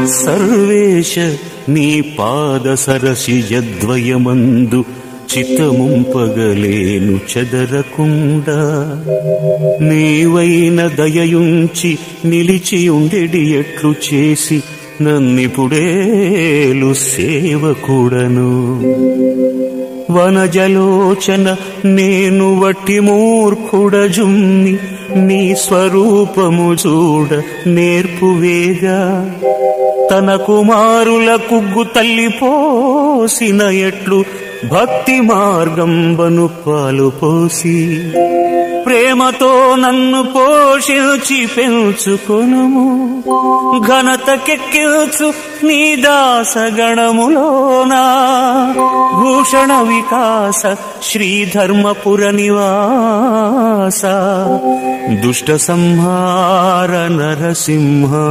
సర్వేశ నీ పాద సరసిజద్వయమందు చిత్తముంపగలేను చెదరకుండా. నీవైన దయయుంచి నిలిచియుండెడి ఎట్లు చేసి నన్నిపుడేలు సేవకుడను. వనజలోచన నేను వట్టి మూర్ఖుడజుమ్మి నీ స్వరూపము చూడ నేర్పువేగా. తన కుమారుల కుగ్గు తల్లి పోసిన ఎట్లు భక్తి మార్గంబను పాలు పోసి ప్రేమతో నన్ను పోషించి పెంచుకొనుము. ఘనతకెక్కించు నీ దాసగణములోనా భూషణ వికాస శ్రీధర్మపుర నివాస దుష్ట సంహార నరసింహ.